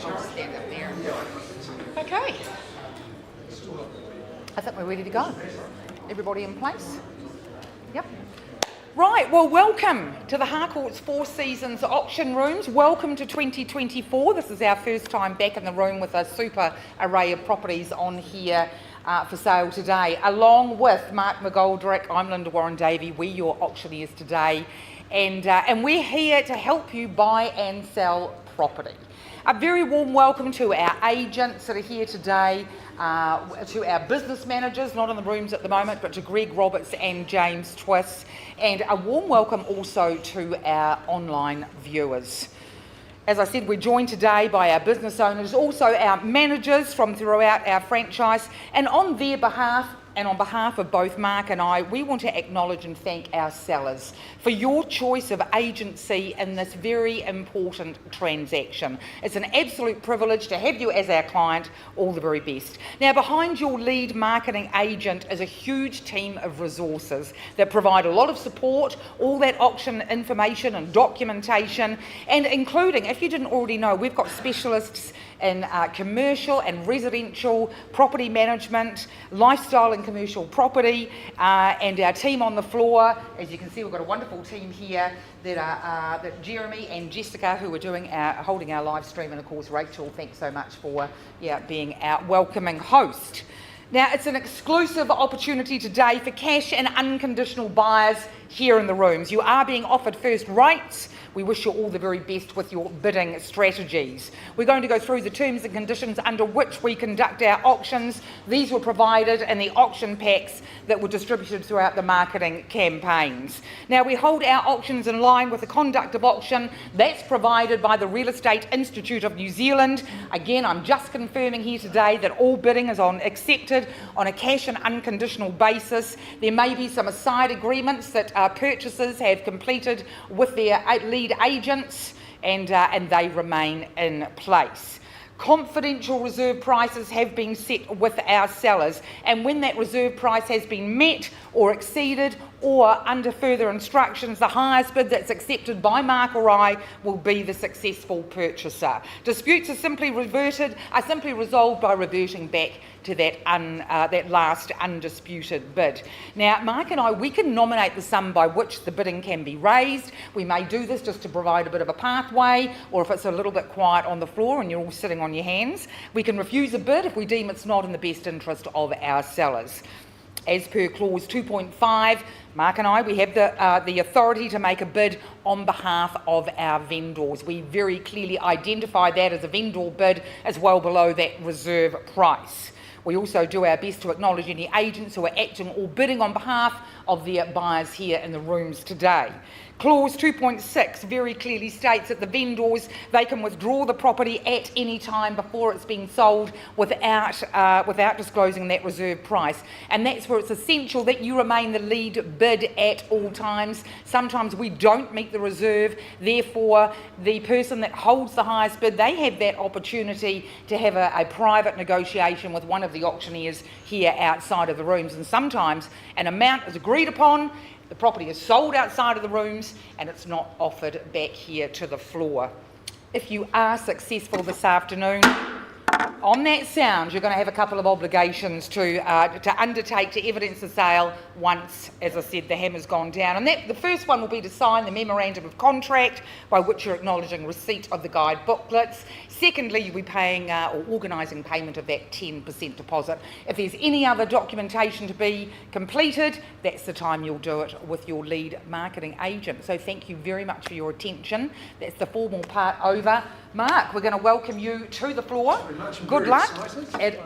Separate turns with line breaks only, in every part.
I'll just stand up there. Okay. I think we're ready to go. Everybody in place? Yep. Right, well, welcome to the Harcourts Four Seasons auction rooms. Welcome to 2024. This is our first time back in the room with a super array of properties on here for sale today. Along with Mark McGoldrick, I'm Linda Warren-Davey. We're your auctioneers today. And we're here to help you buy and sell property. A very warm welcome to our agents that are here today, to our business managers, not in the rooms at the moment, but to Greg Roberts and James Twiss, and a warm welcome also to our online viewers. As I said, we're joined today by our business owners, also our managers from throughout our franchise, and on their behalf, and on behalf of both Mark and I, we want to acknowledge and thank our sellers for your choice of agency in this very important transaction. It's an absolute privilege to have you as our client. All the very best. Now, behind your lead marketing agent is a huge team of resources that provide a lot of support, all that auction information and documentation, and including, if you didn't already know, we've got specialists in commercial and residential property management, lifestyle and commercial property, and our team on the floor. As you can see, we've got a wonderful team here that Jeremy and Jessica, who are holding our live stream, and of course Rachel, thanks so much for being our welcoming host. Now, it's an exclusive opportunity today for cash and unconditional buyers here in the rooms. You are being offered first rights. We wish you all the very best with your bidding strategies. We're going to go through the terms and conditions under which we conduct our auctions. These were provided in the auction packs that were distributed throughout the marketing campaigns. Now, we hold our auctions in line with the conduct of auction that's provided by the Real Estate Institute of New Zealand. Again, I'm just confirming here today that all bidding is accepted on a cash and unconditional basis. There may be some aside agreements that purchasers have completed with their lead agents, and they remain in place. Confidential reserve prices have been set with our sellers, and when that reserve price has been met or exceeded, or under further instructions, the highest bid that's accepted by Mark or I will be the successful purchaser. Disputes are simply resolved by reverting back to that last undisputed bid. Now, Mark and I, we can nominate the sum by which the bidding can be raised. We may do this just to provide a bit of a pathway, or if it's a little bit quiet on the floor and you're all sitting on your hands. We can refuse a bid if we deem it's not in the best interest of our sellers. As per clause 2.5, Mark and I, we have the authority to make a bid on behalf of our vendors. We very clearly identify that as a vendor bid as well below that reserve price. We also do our best to acknowledge any agents who are acting or bidding on behalf of their buyers here in the rooms today. Clause 2.6 very clearly states that the vendors, they can withdraw the property at any time before it's been sold without disclosing that reserve price. And that's where it's essential that you remain the lead bid at all times. Sometimes we don't meet the reserve, therefore the person that holds the highest bid, they have that opportunity to have a private negotiation with one of the auctioneers here outside of the rooms. And sometimes an amount is agreed upon, the property is sold outside of the rooms, and it's not offered back here to the floor. If you are successful this afternoon, on that sound, you're going to have a couple of obligations to undertake to evidence the sale once, as I said, the hammer's gone down. And the first one will be to sign the memorandum of contract by which you're acknowledging receipt of the guide booklets. Secondly, you'll be paying or organising payment of that 10% deposit. If there's any other documentation to be completed, that's the time you'll do it with your lead marketing agent. So thank you very much for your attention. That's the formal part over. Mark, we're going to welcome you to the floor. Good luck.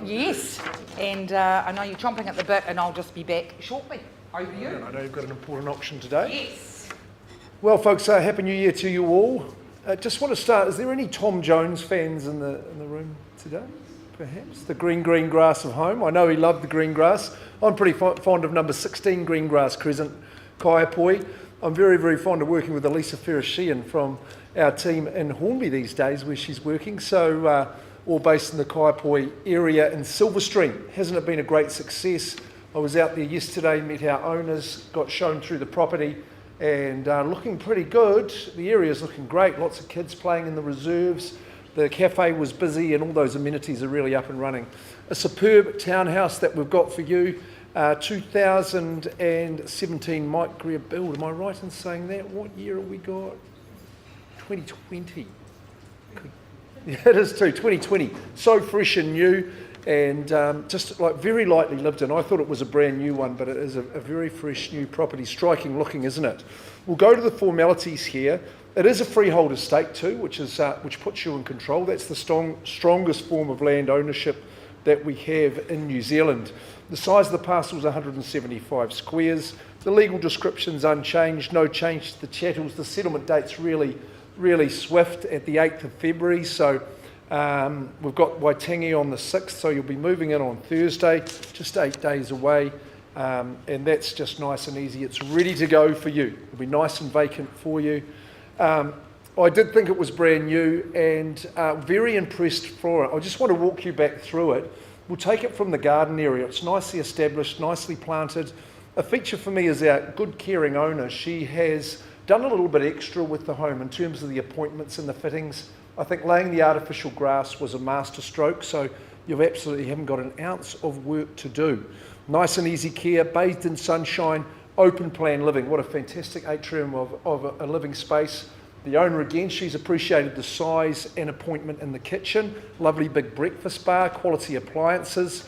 Yes, and I know you're chomping at the bit, and I'll just be back shortly. Over to you.
I know you've got an important auction today.
Yes.
Well, folks, Happy New Year to you all. Just want to start, is there any Tom Jones fans in the room today? Perhaps the green grass of home. I know he loved the green grass. I'm pretty fond of number 16 green grass Crescent, Kaiapoi. I'm very, very fond of working with Elisa Ferris-Sheehan from our team in Hornby these days, where she's working. So all based in the Kaiapoi area in Silverstream. Hasn't it been a great success? I was out there yesterday, met our owners, got shown through the property, and looking pretty good. The area's looking great. Lots of kids playing in the reserves. the cafe was busy and all those amenities are really up and running. A superb townhouse that we've got for you. 2017 Mike Greer build. Am I right in saying that? What year have we got? 2020. Yeah, it is too, 2020. So fresh and new, and just like very lightly lived in. I thought it was a brand new one, but it is a very fresh new property. Striking looking, isn't it? We'll go to the formalities here. It is a freehold estate too, which puts you in control. That's the strongest form of land ownership that we have in New Zealand. The size of the parcel is 175 squares. The legal description's unchanged, no change to the chattels. The settlement date's really swift at the 8th of February. So we've got Waitangi on the 6th, so you'll be moving in on Thursday, just 8 days away. And that's just nice and easy. It's ready to go for you. It'll be nice and vacant for you. I did think it was brand new and very impressed for it. I just want to walk you back through it. We'll take it from the garden area. It's nicely established, nicely planted. A feature for me is our good caring owner. She has done a little bit extra with the home in terms of the appointments and the fittings. I think laying the artificial grass was a master stroke, so you absolutely haven't got an ounce of work to do. Nice and easy care, bathed in sunshine, open plan living. What a fantastic atrium of a living space. The owner again, she's appreciated the size and appointment in the kitchen. Lovely big breakfast bar, quality appliances.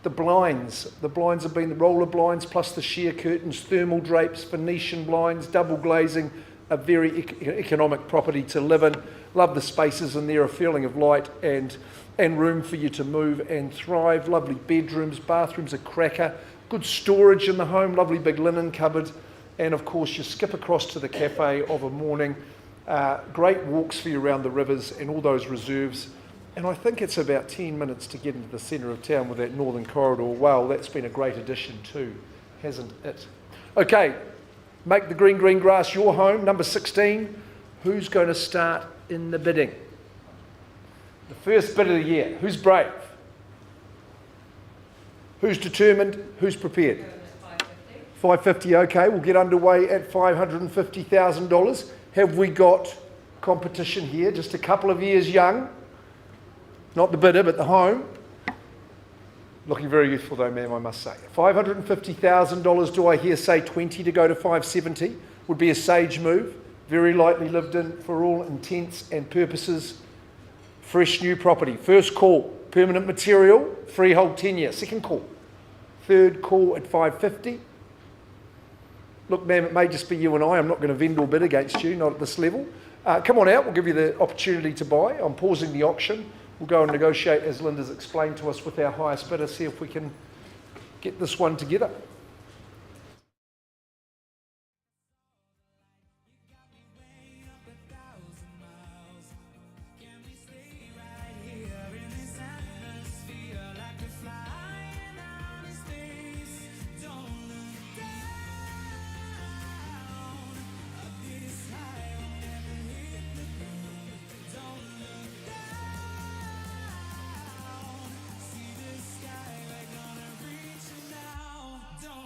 The blinds have been the roller blinds plus the sheer curtains, thermal drapes, Venetian blinds, double glazing. A very economic property to live in. Love the spaces in there, a feeling of light and room for you to move and thrive. Lovely bedrooms, bathrooms, a cracker. Good storage in the home, lovely big linen cupboard. And of course you skip across to the cafe of a morning. Great walks for you around the rivers and all those reserves. And I think it's about 10 minutes to get into the centre of town with that northern corridor. Well, that's been a great addition too, hasn't it? Okay, make the green grass your home. Number 16, who's going to start in the bidding? The first bid of the year. Who's brave? Who's determined? Who's prepared? 550, okay, we'll get underway at $550,000. Have we got competition here? Just a couple of years young. Not the bidder, but the home. Looking very youthful though, ma'am, I must say. $550,000, do I hear say 20 to go to 570? Would be a sage move. Very lightly lived in for all intents and purposes. Fresh new property. First call, permanent material, freehold tenure. Second call. Third call at 550. Look, ma'am, it may just be you and I. I'm not going to vendor bid against you, not at this level. Come on out. We'll give you the opportunity to buy. I'm pausing the auction. We'll go and negotiate, as Linda's explained to us, with our highest bidder, see if we can get this one together.
Don't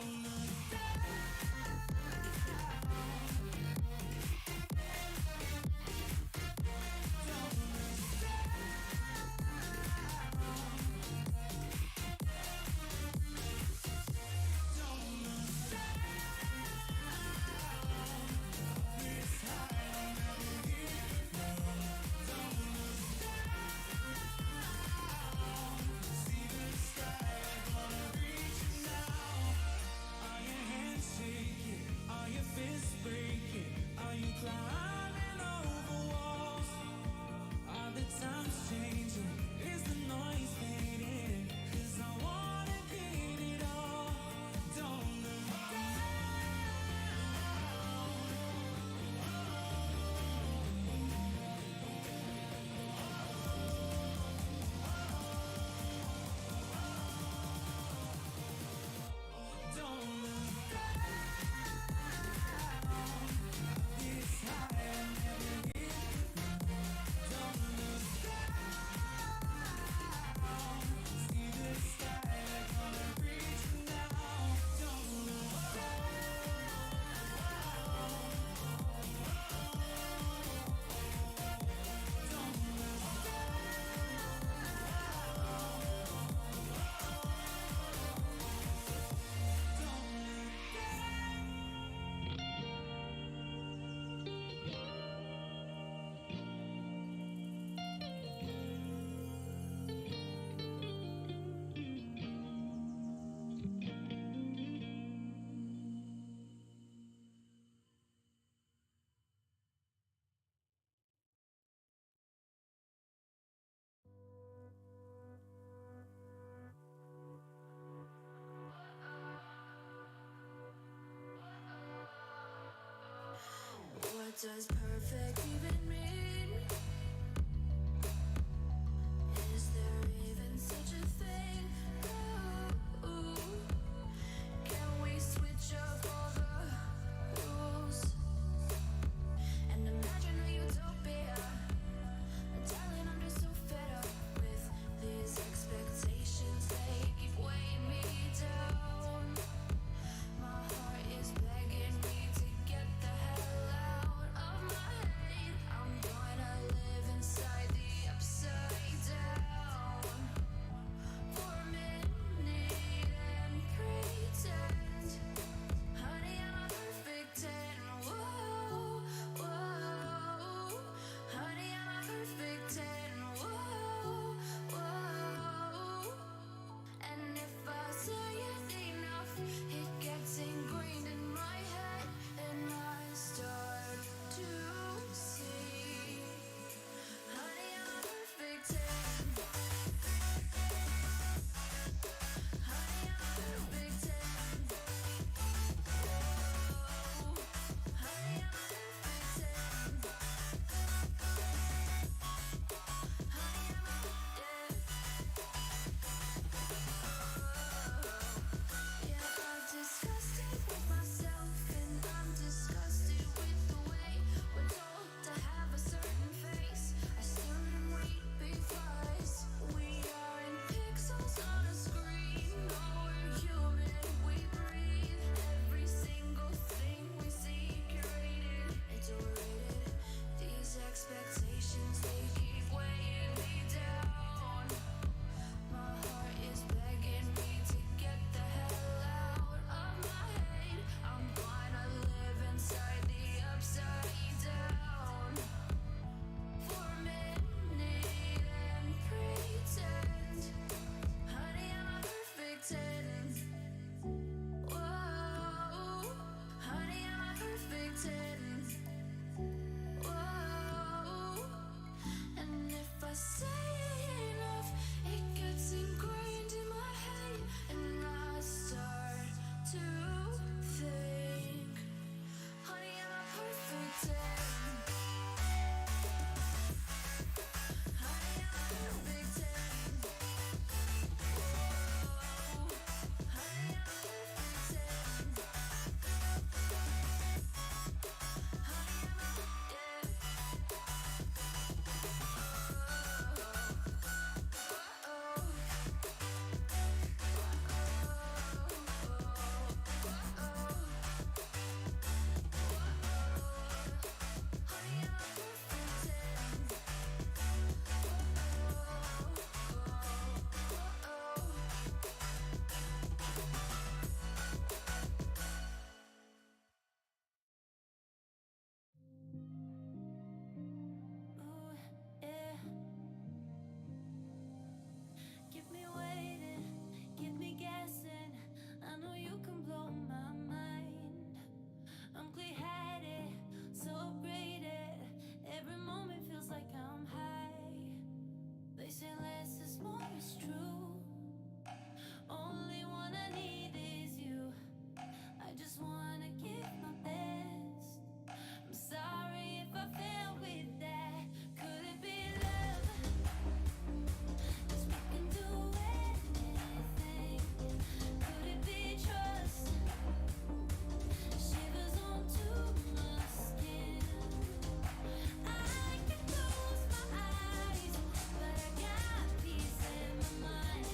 does perfect even mean? Is there even such a thing? Ooh, can we switch up all the rules and imagine a utopia? Darling, I'm just so fed up with these expectations. They keep weighing me down. My heart is begging me to get the hell out of my head. I'm gonna live inside the upside down for a minute and pretend, honey, I'm a perfect 10. Whoa, whoa, honey, I'm a perfect 10. Whoa, whoa, and if I say it enough, it gets ingrained in my head, and I start to see, honey, I'm a perfect 10. Honey, I'm a perfect 10. Whoa, honey, I'm a perfect 10. Honey, I'm a yeah, I'm disgusted with myself, and I'm disgusted with the way we're told to have a certain face. I stare and wait because we are in pixels on a screen. No, we're human, we breathe. Every single thing we see curated, it's overrated. These expectations, they keep weighing me down. My heart is begging me to get the hell out of my head. I'm gonna live inside the upside down for a minute and pretend, honey, I'm a perfect 10. Whoa, honey, I'm a perfect 10. Whoa, and if I say it enough, it gets ingrained in my head, and I start to think, honey, I'm a perfect 10. Honey, I'm a perfect 10. Whoa, honey, I'm a perfect 10. Honey, I'm a, yeah. Ooh, yeah. Keep me waiting, keep me guessing. I know you can blow my mind. I'm clear-headed, so upgraded. Every moment feels like I'm high. They say less is more, it's true. Only one I need is you. I just wanna give my best. I'm sorry if I fail with that. Could it be love? 'Cause we can do anything. Could it be trust? Shivers onto my skin. I can close my eyes, but I got peace in my mind.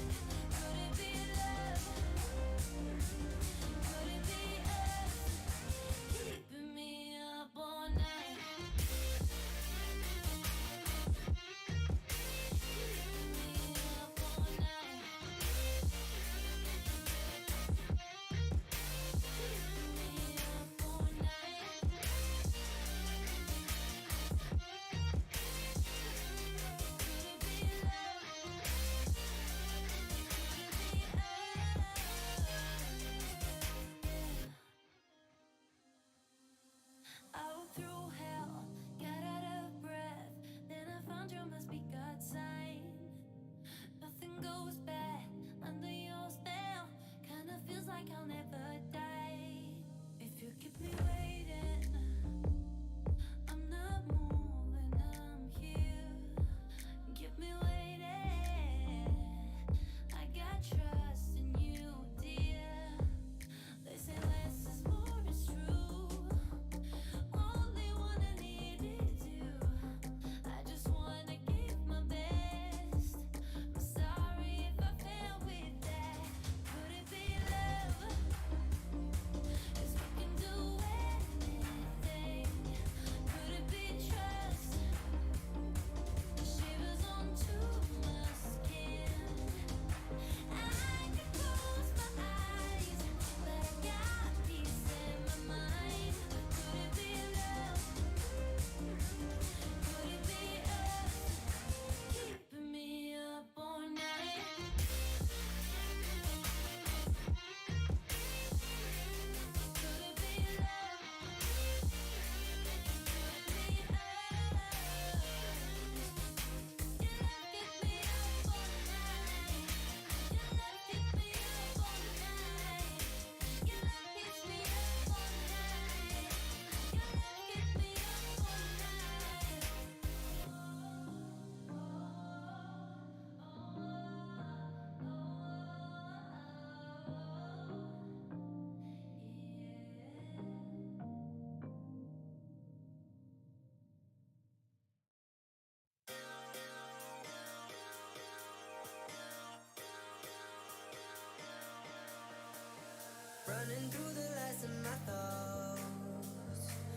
Running through the lights of my thoughts,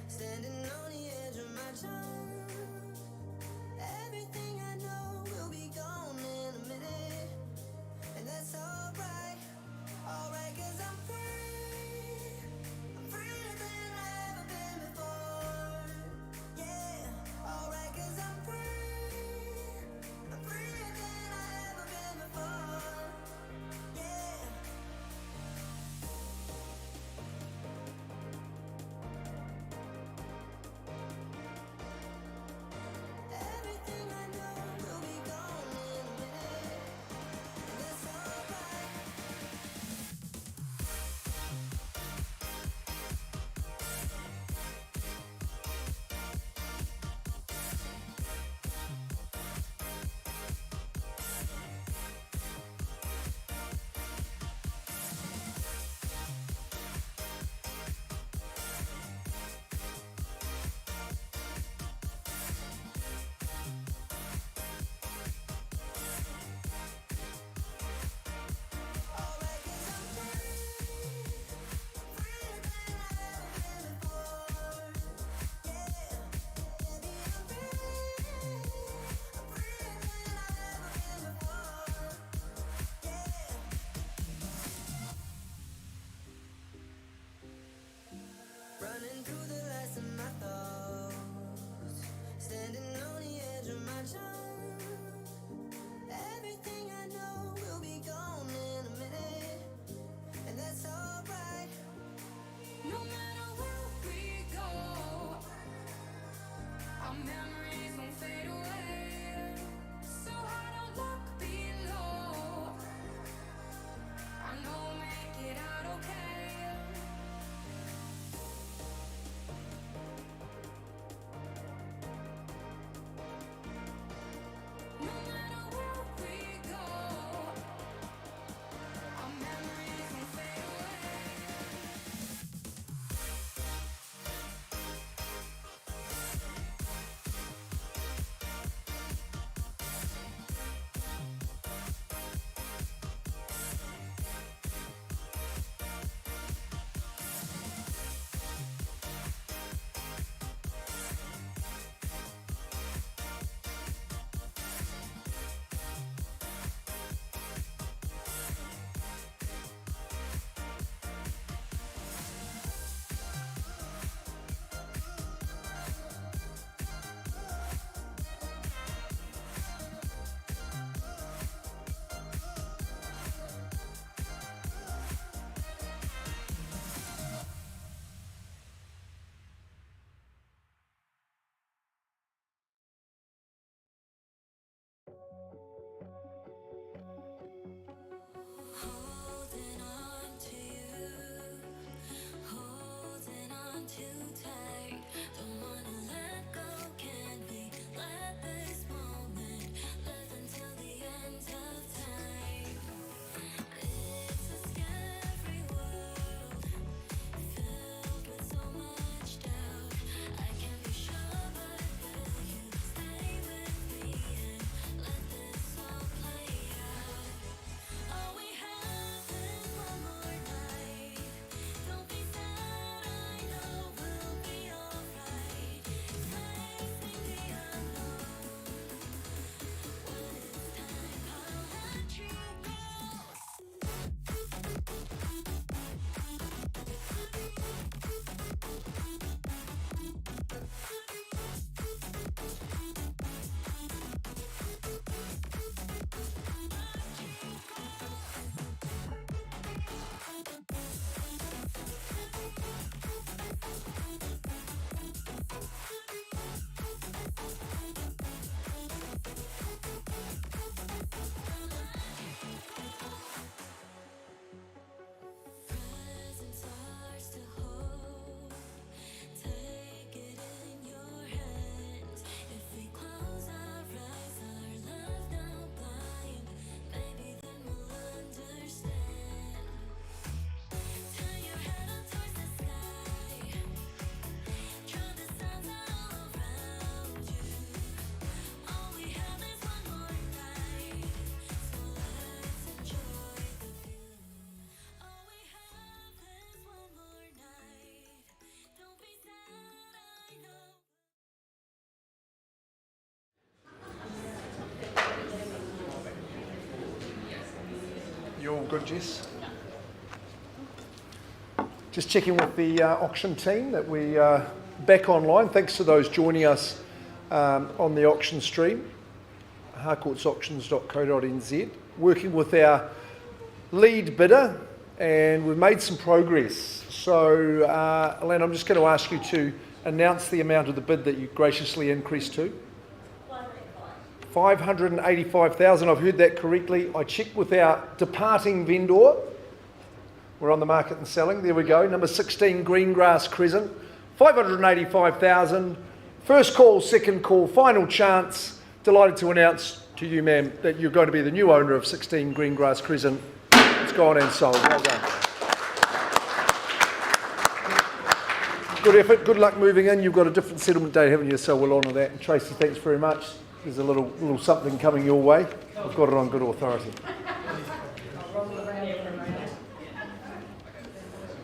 standing on the edge of my jump. Everything I know will be gone in a minute, and that's alright, alright, 'cause I'm free. I'm freer than I've ever been before. Yeah, alright, 'cause I'm free. I'm freer than I've ever been before. Yeah.
You all good, Jess? Just checking with the auction team that we are back online. Thanks to those joining us on the auction stream, harcourtsauctions.co.nz. Working with our lead bidder, and we've made some progress. So, Elaine, I'm just going to ask you to announce the amount of the bid that you graciously increased to. 585,000. I've heard that correctly. I checked with our departing vendor. We're on the market and selling. There we go. Number 16, Greengrass Crescent. 585,000. First call, second call, final chance. Delighted to announce to you, ma'am, that you're going to be the new owner of 16 Greengrass Crescent. It's gone and sold. Well done. Good effort. Good luck moving in. You've got a different settlement date, haven't you? So we'll honour that. And Tracy, thanks very much. There's a little something coming your way. I've got it on good authority.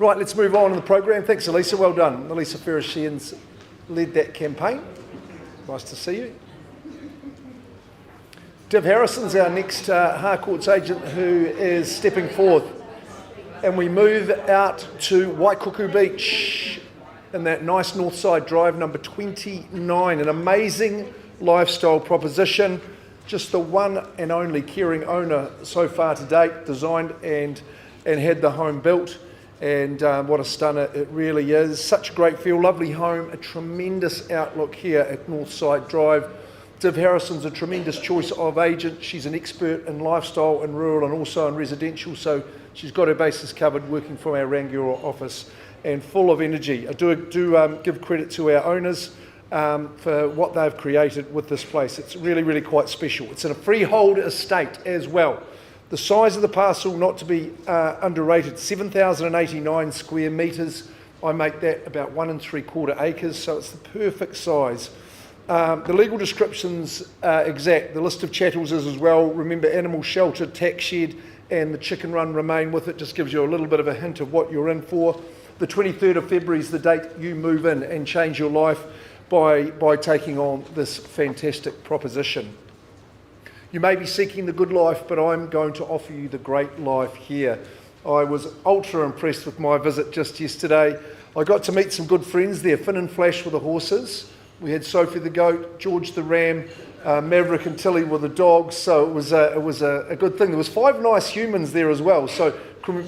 Right, let's move on in the program. Thanks, Elisa. Well done. Elisa Ferris-Sheehan's led that campaign. Nice to see you. Div Harrison's our next Harcourts agent who is stepping forth. And we move out to Waikuku Beach in that nice Northside Drive, number 29. An amazing lifestyle proposition. Just the one and only caring owner so far to date, designed and had the home built. And what a stunner it really is. Such a great feel, lovely home, a tremendous outlook here at Northside Drive. Div Harrison's a tremendous choice of agent. She's an expert in lifestyle and rural and also in residential, so she's got her bases covered working from our Rangiora office and full of energy. I do give credit to our owners for what they've created with this place. It's really, really quite special. It's in a freehold estate as well. The size of the parcel, not to be underrated, 7,089 square metres. I make that about 1 3/4 acres, so it's the perfect size. The legal description's exact. The list of chattels is as well. Remember, animal shelter, tack shed, and the chicken run remain with it. Just gives you a little bit of a hint of what you're in for. The 23rd of February is the date you move in and change your life by taking on this fantastic proposition. You may be seeking the good life, but I'm going to offer you the great life here. I was ultra impressed with my visit just yesterday. I got to meet some good friends there, Finn and Flash were the horses. We had Sophie the goat, George the ram, Maverick and Tilly were the dogs, so it was a good thing. There was 5 nice humans there as well, so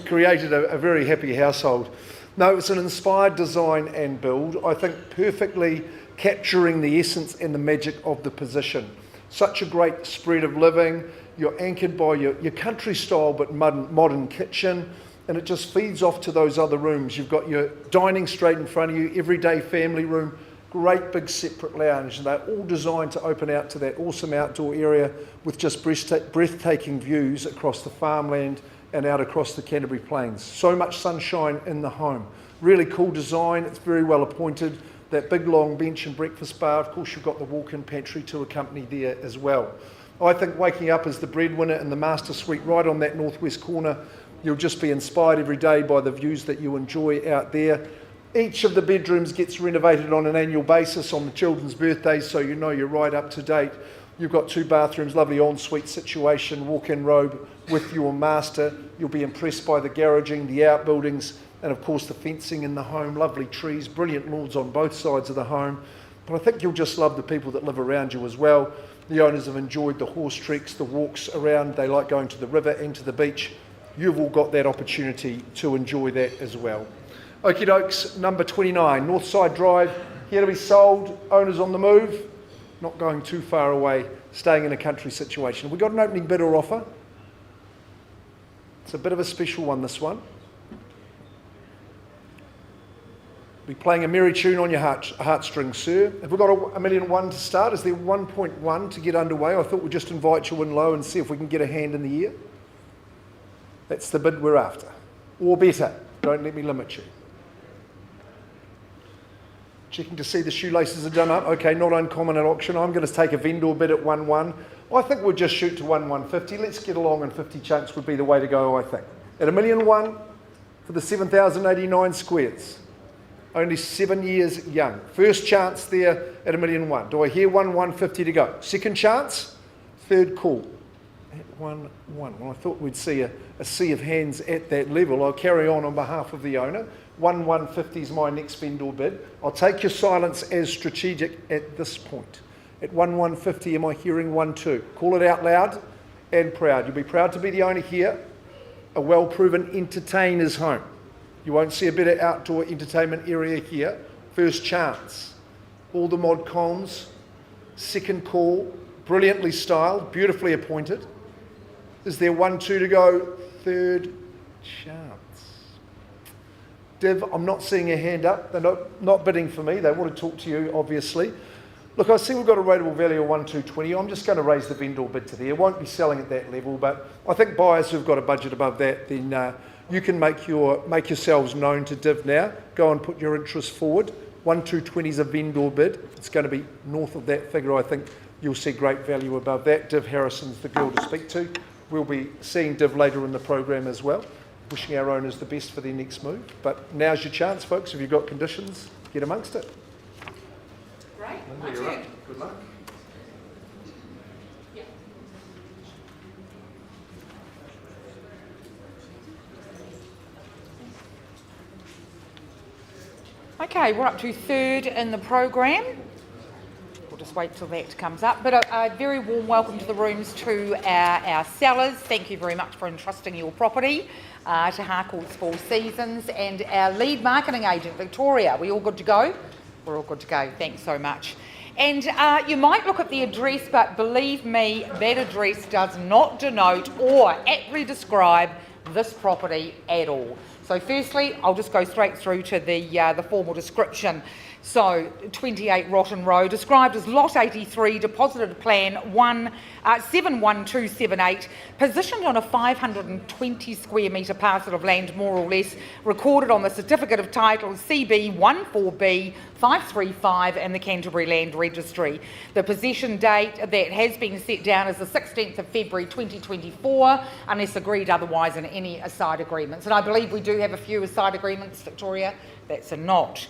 created a very happy household. No, it's an inspired design and build, I think perfectly capturing the essence and the magic of the position. Such a great spread of living. You're anchored by your country style but modern kitchen, and it just feeds off to those other rooms. You've got your dining straight in front of you, everyday family room, great big separate lounge, and they're all designed to open out to that awesome outdoor area with just breathtaking views across the farmland and out across the Canterbury Plains. So much sunshine in the home. Really cool design. It's very well appointed. That big long bench and breakfast bar. Of course, you've got the walk-in pantry to accompany there as well. I think waking up as the breadwinner in the master suite right on that northwest corner, you'll just be inspired every day by the views that you enjoy out there. Each of the bedrooms gets renovated on an annual basis on the children's birthdays, so you know you're right up to date. You've got 2 bathrooms, lovely ensuite situation, walk-in robe with your master. You'll be impressed by the garaging, the outbuildings, and of course the fencing in the home, lovely trees, brilliant lawns on both sides of the home. But I think you'll just love the people that live around you as well. The owners have enjoyed the horse treks, the walks around. They like going to the river and to the beach. You've all got that opportunity to enjoy that as well. Okie dokes, number 29, Northside Drive, here to be sold, owners on the move, not going too far away, staying in a country situation. Have we got an opening bid or offer? It's a bit of a special one, this one. Be playing a merry tune on your heartstrings, sir. Have we got a million one to start? Is there 1.1 to get underway? I thought we'd just invite you in low and see if we can get a hand in the air. That's the bid we're after. Or better, don't let me limit you. Checking to see the shoelaces are done up. Okay, not uncommon at auction. I'm going to take a vendor bid at 1.1. I think we'll just shoot to 1.150. Let's get along, and 50 chunks would be the way to go, I think. At a million one for the 7,089 squares. Only 7 years young. First chance there at a million one. Do I hear 1.150 to go? Second chance, third call. At 1-1. Well, I thought we'd see a sea of hands at that level. I'll carry on behalf of the owner. 1-150 is my next vendor bid. I'll take your silence as strategic at this point. At 1-150, am I hearing 1-2? Call it out loud and proud. You'll be proud to be the owner here. A well-proven entertainer's home. You won't see a better outdoor entertainment area here. First chance. All the mod cons. Second call. Brilliantly styled. Beautifully appointed. Is there 1-2 to go? Third chance. Div, I'm not seeing a hand up. They're not bidding for me. They want to talk to you, obviously. Look, I see we've got a rateable value of 1,220. I'm just going to raise the vendor bid to there. Won't be selling at that level, but I think buyers who've got a budget above that, then you can make yourselves known to Div now. Go and put your interest forward. 1,220 is a vendor bid. It's going to be north of that figure. I think you'll see great value above that. Div Harrison's the girl to speak to. We'll be seeing Div later in the program as well. Wishing our owners the best for their next move. But now's your chance, folks. If you've got conditions, get amongst it.
Great.
You're up. Good luck.
Okay, we're up to third in the program. We'll just wait till that comes up. But a very warm welcome to the rooms to our sellers. Thank you very much for entrusting your property to Harcourts Four Seasons, and our lead marketing agent, Victoria. We all good to go? We're all good to go. Thanks so much. And you might look at the address, but believe me, that address does not denote or accurately describe this property at all. So firstly, I'll just go straight through to the formal description. So 28 Rotten Row, described as Lot 83, deposited plan 71278, positioned on a 520 square metre parcel of land, more or less, recorded on the Certificate of Title CB 14B 535 and the Canterbury Land Registry. The possession date that has been set down is the 16th of February 2024, unless agreed otherwise in any aside agreements. And I believe we do have a few aside agreements, Victoria. That's a nod.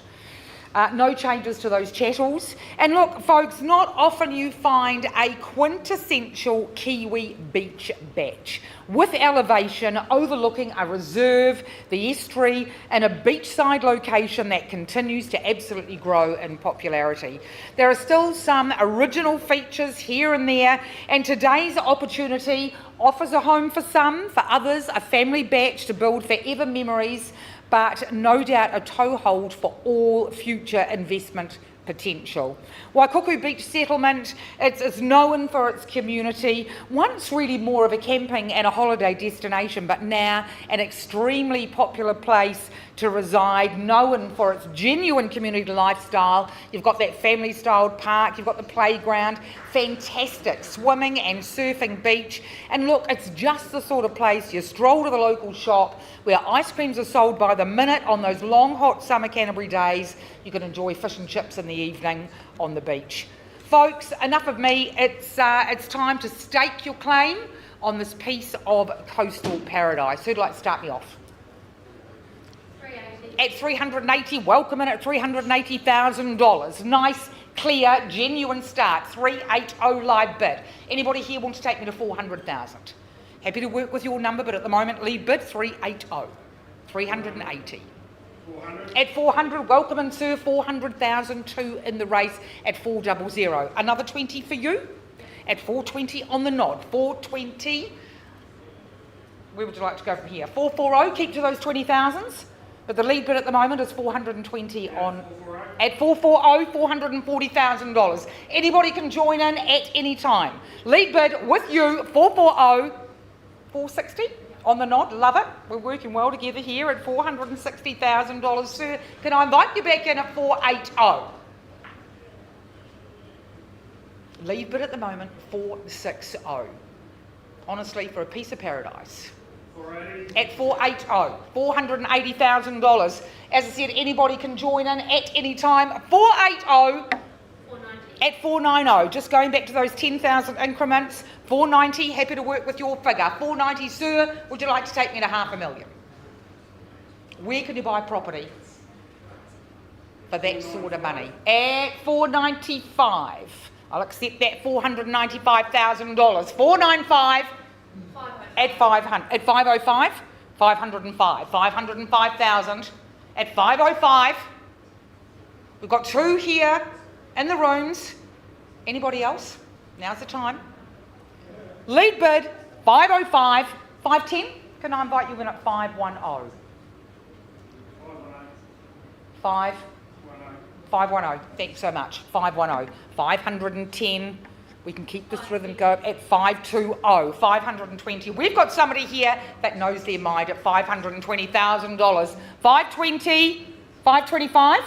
No changes to those chattels. And look, folks, not often you find a quintessential Kiwi beach batch with elevation overlooking a reserve, the estuary, and a beachside location that continues to absolutely grow in popularity. There are still some original features here and there, and today's opportunity offers a home for some, for others, a family batch to build forever memories, but no doubt a toehold for all future investment potential. Waikuku Beach Settlement, it's known for its community, once really more of a camping and a holiday destination, but now an extremely popular place to reside, known for its genuine community lifestyle. You've got that family-styled park, you've got the playground, fantastic swimming and surfing beach, and look, it's just the sort of place you stroll to the local shop where ice creams are sold by the minute on those long hot summer Canterbury days. You can enjoy fish and chips in the evening on the beach. Folks, enough of me. It's time to stake your claim on this piece of coastal paradise. Who'd like to start me off? 380. At 380, welcome in at $380,000. Nice, clear, genuine start. 380 live bid. Anybody here want to take me to 400,000? Happy to work with your number, but at the moment, lead bid 380. 380. 400. At 400, welcome in, sir. 400,000, two in the race at 400. Another 20 for you at 420 on the nod. 420. Where would you like to go from here? 440. Keep to those 20,000s. But the lead bid at the moment is 420 on. At 440, $440,000. Anybody can join in at any time. Lead bid with you, 440, 460. On the nod, love it. We're working well together here at $460,000, sir. Can I invite you back in at 480? Lead bid at the moment, 460. Honestly, for a piece of paradise. 480. At 480, $480,000. As I said, anybody can join in at any time. 480. At 490, just going back to those 10,000 increments, 490, happy to work with your figure. 490, sir, would you like to take me to $500,000? Where can you buy property for that sort of money? At 495, I'll accept that $495,000. 495, At 500, at 505, 505, 505,000. At 505, we've got two here in the rooms. Anybody else? Now's the time. Lead bid, 505, 510. Can I invite you in at 510? 510. Thanks so much. 510. 510. We can keep this rhythm going at 520. 520. We've got somebody here that knows their mind at $520,000. 520. 525.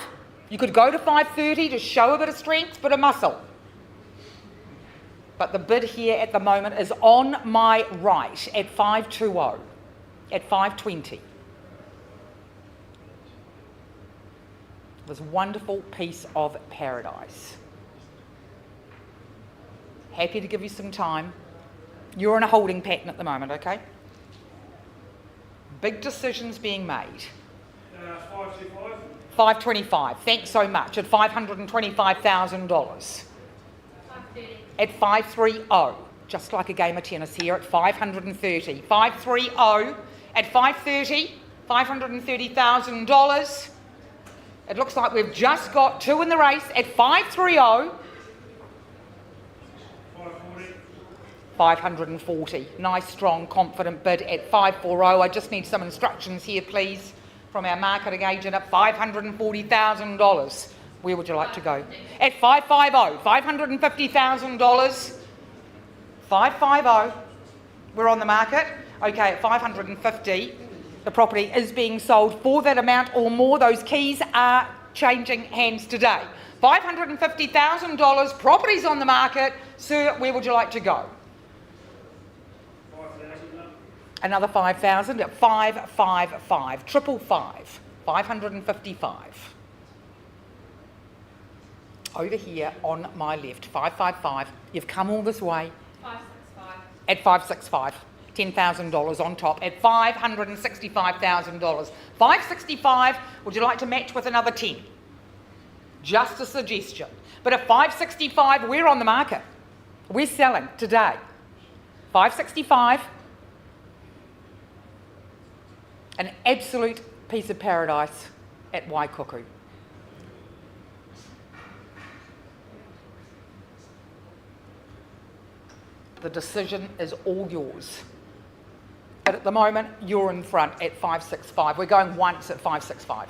You could go to 530 to show a bit of strength, bit of muscle. But the bid here at the moment is on my right at 520. At 520. This wonderful piece of paradise. Happy to give you some time. You're in a holding pattern at the moment, okay? Big decisions being made.
525.
525. Thanks so much. At $525,000.
530.
At 530. Just like a game of tennis here at 530. 530. At 530. $530,000. It looks like we've just got two in the race at 530.
540.
540. Nice, strong, confident bid at 540. I just need some instructions here, please, from our marketing agent at $540,000. Where would you like to go? At 550. $550,000. 550. We're on the market. Okay, at 550. The property is being sold for that amount or more. Those keys are changing hands today. $550,000. Property's on the market. Sir, where would you like to go?
5,000.
Another 5,000 at 555. 555. 555. Over here on my left. 555. You've come all this way.
565.
At 565. $10,000 on top at $565,000. 565, would you like to match with another 10? Just a suggestion. But at 565, we're on the market. We're selling today. 565, an absolute piece of paradise at Waikuku. The decision is all yours. But at the moment, you're in front at 565. We're going once at 565.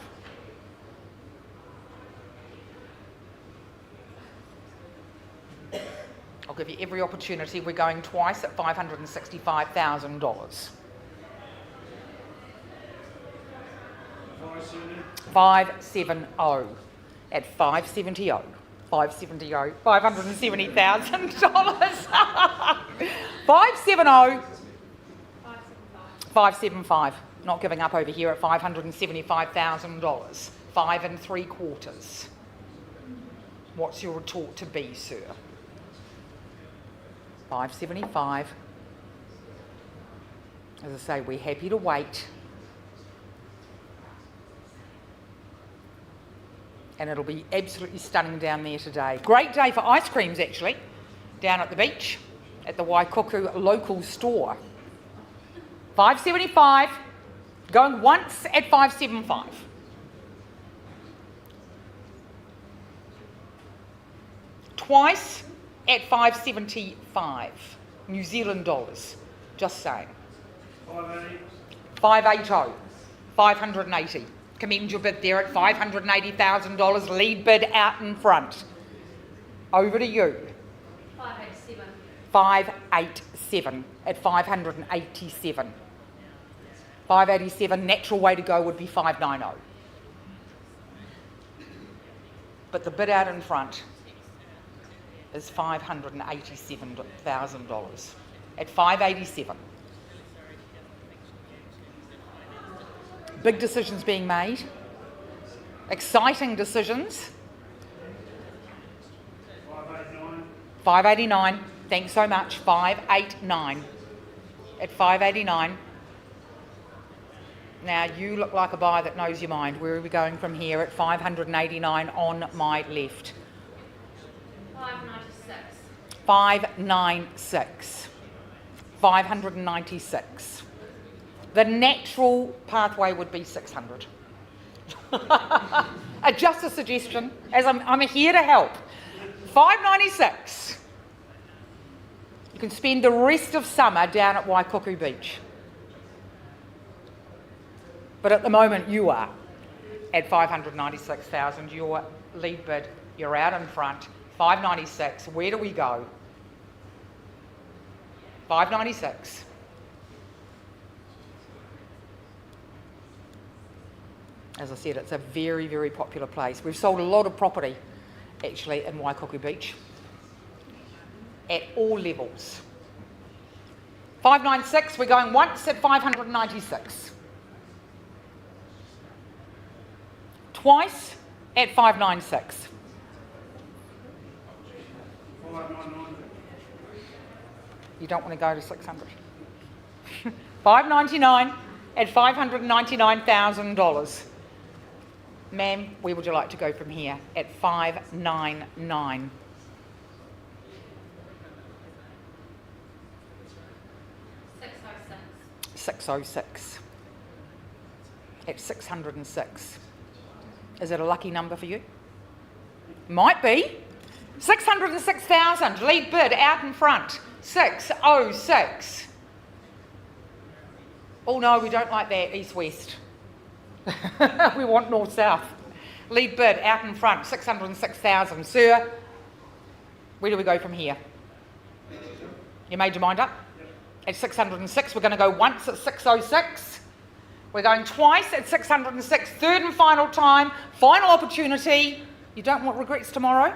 I'll give you every opportunity. We're going twice at $565,000. 570 at 570. 570, $570,000. 570. 575. Not giving up over here at $575,000. 5 3/4. What's your retort to be, sir? 575. As I say, we're happy to wait. And it'll be absolutely stunning down there today. Great day for ice creams, actually, down at the beach at the Waikuku local store. 575, going once at 575. Twice at 575 New Zealand dollars. Just saying.
580.
580, 580. Commend your bid there at $580,000. Lead bid out in front. Over to you.
587.
587 at 587. 587, natural way to go would be 590. But the bid out in front is $587,000 at 587. Big decisions being made. Exciting decisions.
589.
589. Thanks so much. 589 at 589. Now you look like a buyer that knows your mind. Where are we going from here at 589 on my left?
596.
596. 596. The natural pathway would be 600. Just a suggestion, as I'm here to help. 596. You can spend the rest of summer down at Waikuku Beach. But at the moment you are at 596,000, your lead bid, you're out in front, 596, where do we go? 596. As I said, it's a very, very popular place. We've sold a lot of property, actually, in Waikuku Beach, at all levels. 596, we're going once at 596. Twice at 596.
599.
You don't want to go to 600. 599 at $599,000. Ma'am, where would you like to go from here? At 599. 606. At 606. Is it a lucky number for you? Might be. 606,000, lead bid out in front. 606. Oh no, we don't like that, east-west. We want north-south. Lead bid out in front, 606,000. Sir, where do we go from here? You made your mind up? At 606, we're going to go once at 606. We're going twice at 606, third and final time, final opportunity. You don't want regrets tomorrow?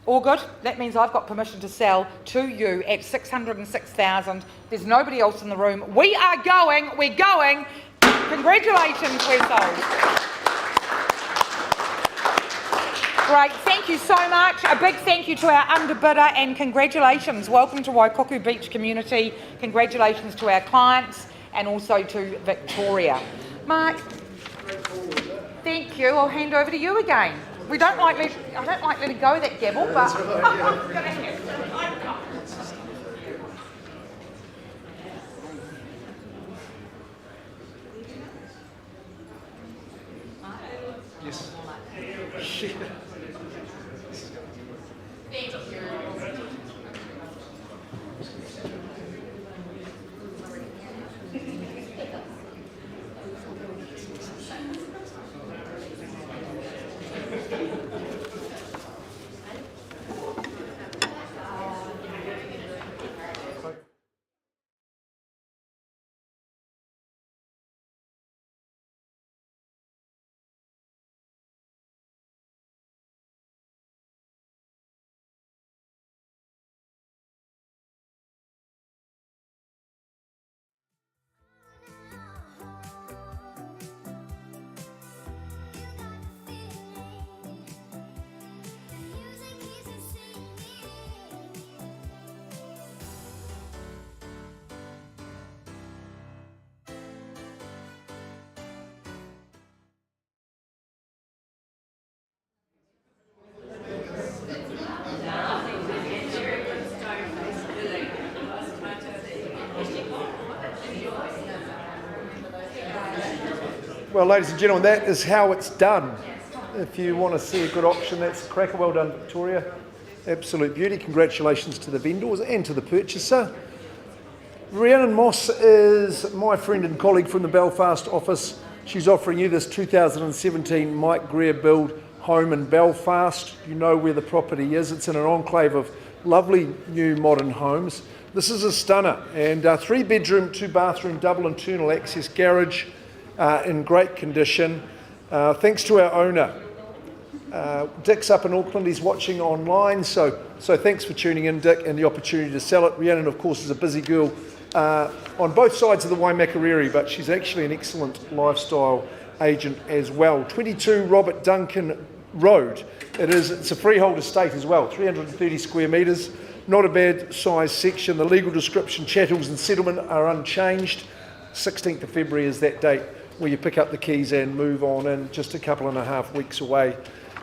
All good? That means I've got permission to sell to you at 606,000. There's nobody else in the room. We are going, we're going. Congratulations, we're sold. Great, thank you so much. A big thank you to our underbidder and congratulations. Welcome to Waikuku Beach community. Congratulations to our clients and also to Victoria. Mark, thank you. I'll hand over to you again. I don't like letting go of that gavel, but
Yes. Well, ladies and gentlemen, that is how it's done. If you want to see a good auction, that's a cracker. Well done, Victoria. Absolute beauty. Congratulations to the vendors and to the purchaser. Rhiannon Moss is my friend and colleague from the Belfast office. She's offering you this 2017 Mike Greer build home in Belfast. You know where the property is. It's in an enclave of lovely new modern homes. This is a stunner, and 3-bedroom, 2-bathroom, double internal access garage. In great condition, thanks to our owner. Dick's up in Auckland, he's watching online, so thanks for tuning in, Dick, and the opportunity to sell it. Rhiannon, of course, is a busy girl on both sides of the Waimakariri, but she's actually an excellent lifestyle agent as well. 22 Robert Duncan Road. It's a freehold estate as well, 330 square metres, not a bad size section. The legal description, chattels and settlement are unchanged. 16th of February is that date where you pick up the keys and move on in, just a couple and a half weeks away.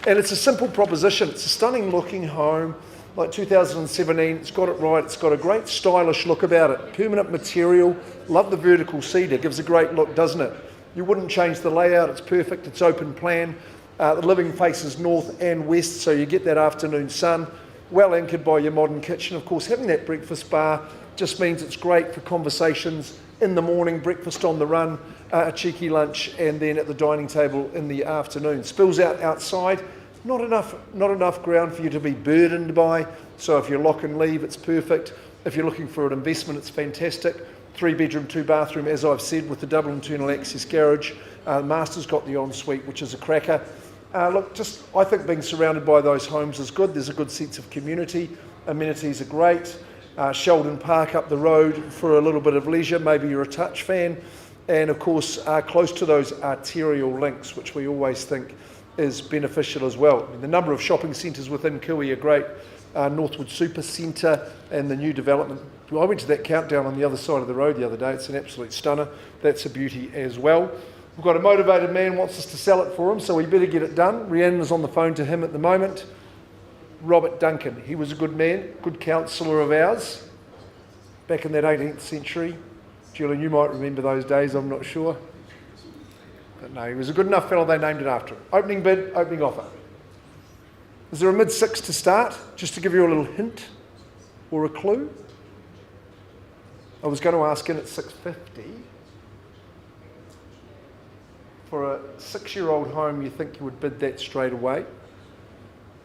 And it's a simple proposition. It's a stunning looking home. like 2017. It's got it right. It's got a great stylish look about it. Permanent material. Love the vertical cedar. Gives a great look, doesn't it? You wouldn't change the layout. It's perfect. It's open plan. The living faces north and west, so you get that afternoon sun. Well anchored by your modern kitchen. Of course, having that breakfast bar just means it's great for conversations in the morning, breakfast on the run, a cheeky lunch, and then at the dining table in the afternoon. Spills out outside. Not enough ground for you to be burdened by. So if you lock and leave, it's perfect. If you're looking for an investment, it's fantastic. 3-bedroom, 2-bathroom, as I've said, with the double internal access garage. Master's got the ensuite, which is a cracker. Look, just I think being surrounded by those homes is good. There's a good sense of community. Amenities are great. Sheldon Park up the road for a little bit of leisure. Maybe you're a touch fan. And of course, close to those arterial links, which we always think is beneficial as well. I mean, the number of shopping centres within Kui are great. Northwood Super Centre and the new development. I went to that countdown on the other side of the road the other day. It's an absolute stunner. That's a beauty as well. We've got a motivated man wants us to sell it for him, so we better get it done. Rhiannon's on the phone to him at the moment. Robert Duncan. He was a good man, good councillor of ours back in that 18th century. Julian, you might remember those days, I'm not sure. But no, he was a good enough fellow, they named it after him. Opening bid, opening offer. Is there a mid-6 to start? Just to give you a little hint or a clue. I was going to ask in at 650. For a 6-year-old home, you think you would bid that straight away.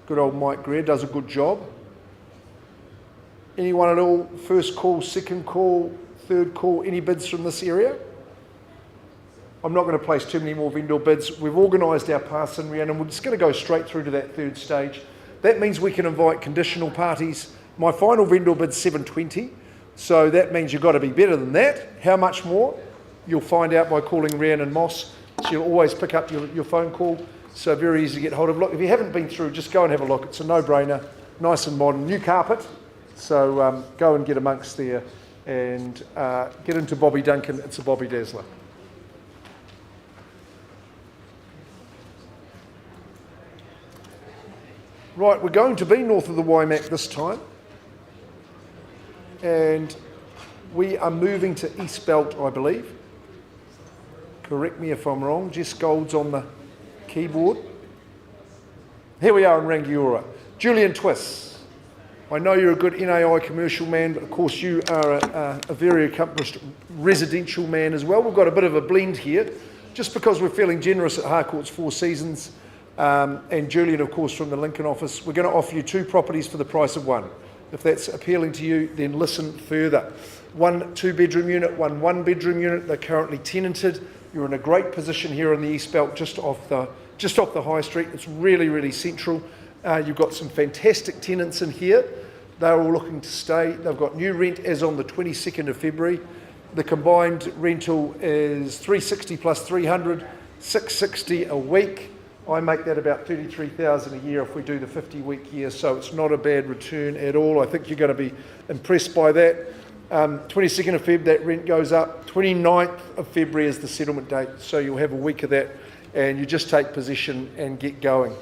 Good old Mike Greer does a good job. Anyone at all? First call, second call, third call, any bids from this area? I'm not going to place too many more vendor bids. We've organised our pass in Rhiannon. We're just going to go straight through to that third stage. That means we can invite conditional parties. My final vendor bid's 720, so that means you've got to be better than that. How much more? You'll find out by calling Rhiannon Moss. She'll always pick up your phone call, so very easy to get hold of. Look, if you haven't been through, just go and have a look. It's a no-brainer, nice and modern. New carpet, so go and get amongst there and get into Bobby Duncan. It's a Bobby Dazzler. Right, we're going to be north of the Waimak this time, and we are moving to East Belt, I believe. Correct me if I'm wrong. Jess Gold's on the keyboard. Here we are in Rangiora. Julian Twiss. I know you're a good NAI commercial man, but of course you are a very accomplished residential man as well. We've got a bit of a blend here, just because we're feeling generous at Harcourts 4 Seasons. And Julian, of course, from the Lincoln office. We're going to offer you 2 properties for the price of 1. If that's appealing to you, then listen further. 1 2-bedroom unit, 1 1-bedroom unit. They're currently tenanted. You're in a great position here in the East Belt, just off the high street. It's really, really central. You've got some fantastic tenants in here. They're all looking to stay. They've got new rent as on the 22nd of February. The combined rental is 360 plus 300, 660 a week. I make that about 33,000 a year if we do the 50-week year, so it's not a bad return at all. I think you're going to be impressed by that. 22nd of Feb, that rent goes up. 29th of February is the settlement date, so you'll have a week of that, and you just take possession and get going.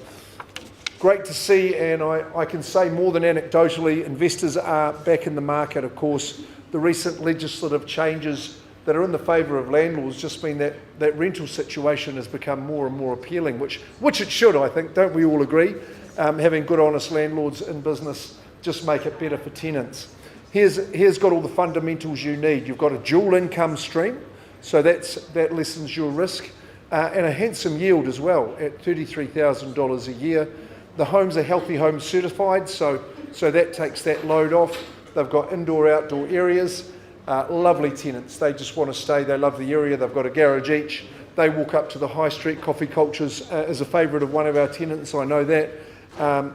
Great to see, and I can say more than anecdotally, investors are back in the market. Of course, the recent legislative changes that are in the favour of landlords just mean that rental situation has become more and more appealing, which it should, I think. Don't we all agree? Having good, honest landlords in business just make it better for tenants. Here's got all the fundamentals you need. You've got a dual income stream, so that lessens your risk, and a handsome yield as well at $33,000 a year. The homes are Healthy Homes certified, so that takes that load off. They've got indoor-outdoor areas. Lovely tenants. They just want to stay. They love the area. They've got a garage each. They walk up to the high street. Coffee Cultures is a favourite of one of our tenants. I know that.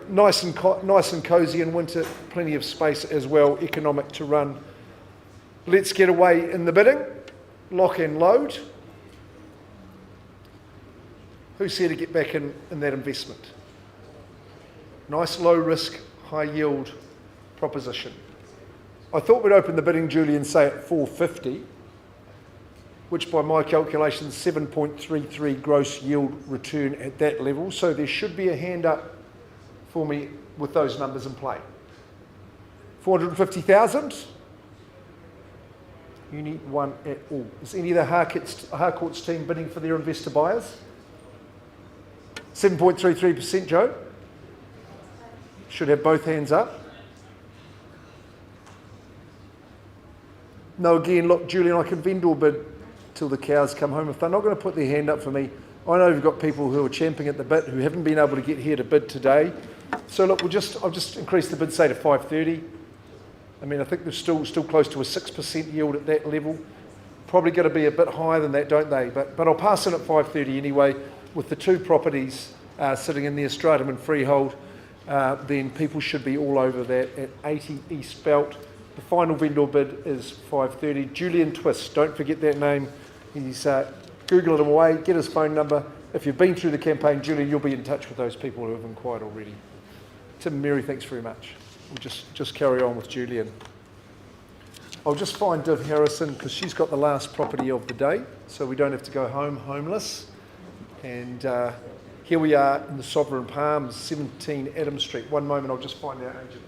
Nice and cosy in winter. Plenty of space as well. Economic to run. Let's get away in the bidding. Lock and load. Who's here to get back in that investment? Nice low risk, high yield proposition. I thought we'd open the bidding, Julian, say at 450, which by my calculations, 7.33 gross yield return at that level. So there should be a hand up for me with those numbers in play. 450,000. You need one at all. Is any of the Harcourts team bidding for their investor buyers? 7.33%, Joe. Should have both hands up. No, again, look, Julian, I can vendor bid till the cows come home. If they're not going to put their hand up for me, I know we've got people who are champing at the bit who haven't been able to get here to bid today. So look, I'll just increase the bid, say, to 530. I mean, I think they're still close to a 6% yield at that level. Probably going to be a bit higher than that, don't they? But I'll pass in at 530 anyway. With the two properties sitting in there, Stratum and Freehold, then people should be all over that at 80 East Belt. The final vendor bid is 530. Julian Twist, don't forget that name. He's Googled him away, get his phone number. If you've been through the campaign, Julian, you'll be in touch with those people who have inquired already. Tim and Mary, thanks very much. We'll just carry on with Julian. I'll just find Div Harrison because she's got the last property of the day, so we don't have to go home homeless. And here we are in the Sovereign Palms, 17 Adam Street. One moment, I'll just find our agent.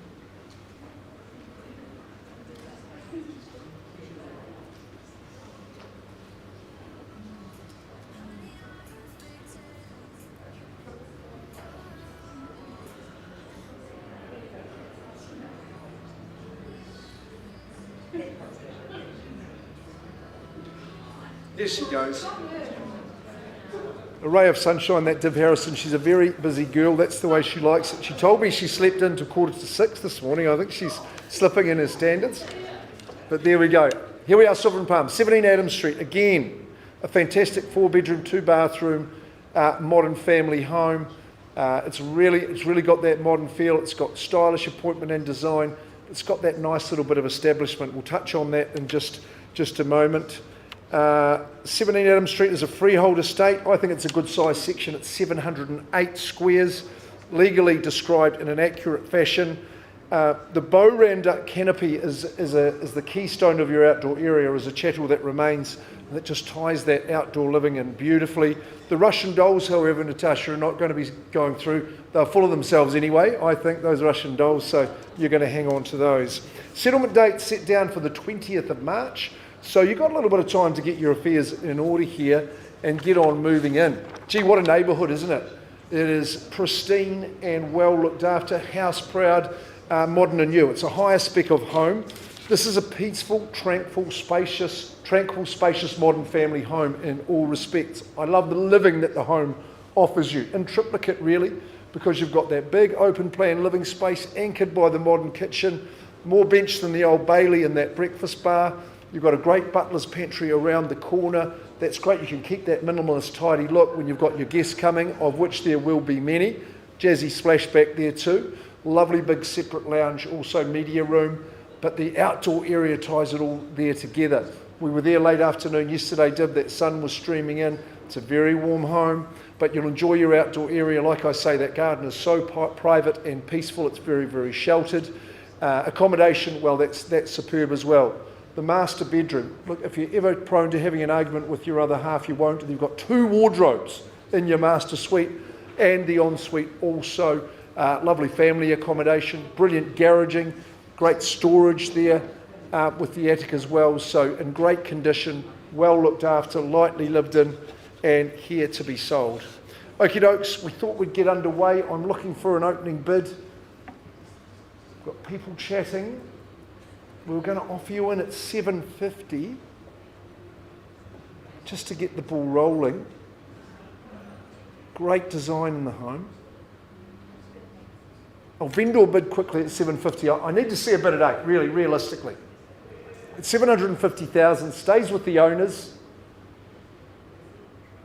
There she goes. A ray of sunshine, that Div Harrison. She's a very busy girl. That's the way she likes it. She told me she slept into 5:45 this morning. I think she's slipping in her standards. But there we go. Here we are, Sovereign Palms, 17 Adam Street. Again, a fantastic 4-bedroom, 2-bathroom, modern family home. It's really got that modern feel. It's got stylish appointment and design. It's got that nice little bit of establishment. We'll touch on that in just a moment. 17 Adam Street is a freehold estate. I think it's a good size section. It's 708 squares, legally described in an accurate fashion. The Bow-Randa canopy is the keystone of your outdoor area, as a chattel that remains, and that just ties that outdoor living in beautifully. The Russian dolls, however, Natasha, are not going to be going through. They're full of themselves anyway, I think, those Russian dolls, so you're going to hang on to those. Settlement date set down for the 20th of March. So you've got a little bit of time to get your affairs in order here and get on moving in. Gee, what a neighbourhood, isn't it? It is pristine and well looked after, house proud, modern and new. It's a higher spec of home. This is a peaceful, tranquil, spacious modern family home in all respects. I love the living that the home offers you, in triplicate really, because you've got that big open plan living space anchored by the modern kitchen, more bench than the Old Bailey and that breakfast bar. You've got a great butler's pantry around the corner. That's great. You can keep that minimalist, tidy look when you've got your guests coming, of which there will be many. Jazzy splashback there too. Lovely big separate lounge, also media room. But the outdoor area ties it all there together. We were there late afternoon yesterday, Dib. That sun was streaming in. It's a very warm home, but you'll enjoy your outdoor area. Like I say, that garden is so private and peaceful. It's very, very sheltered. Accommodation, well, that's superb as well. The master bedroom. Look, if you're ever prone to having an argument with your other half, you won't. You've got 2 wardrobes in your master suite and the ensuite also. Lovely family accommodation, brilliant garaging, great storage there with the attic as well. So in great condition, well looked after, lightly lived in, and here to be sold. Okie dokes, we thought we'd get underway. I'm looking for an opening bid. We've got people chatting. We were going to offer you in at $750 just to get the ball rolling. Great design in the home. I'll vendor bid quickly at $750. I need to see a bid at $8, really, realistically. At $750,000, stays with the owners.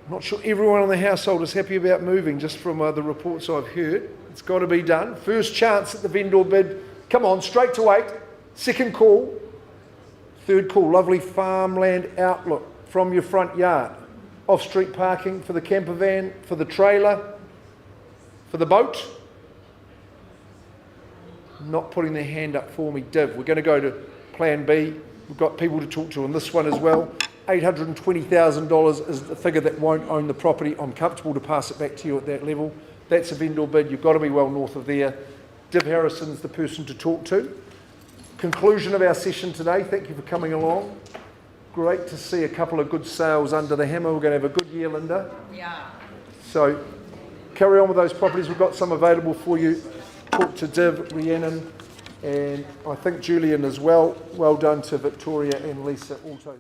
I'm not sure everyone in the household is happy about moving, just from the reports I've heard. It's got to be done. First chance at the vendor bid. Come on, straight to 8. Second call, third call, lovely farmland outlook from your front yard. Off-street parking for the camper van, for the trailer, for the boat. Not putting their hand up for me, Div. We're going to go to plan B. We've got people to talk to on this one as well. $820,000 is the figure that won't own the property. I'm comfortable to pass it back to you at that level. That's a vendor bid. You've got to be well north of there. Div Harrison's the person to talk to. conclusion of our session today. Thank you for coming along. Great to see a couple of good sales under the hammer. We're going to have a good year, Linda.
Yeah.
So carry on with those properties. We've got some available for you. Talk to Div, Rhiannon, and I think Julian as well. Well done to Victoria and Lisa also.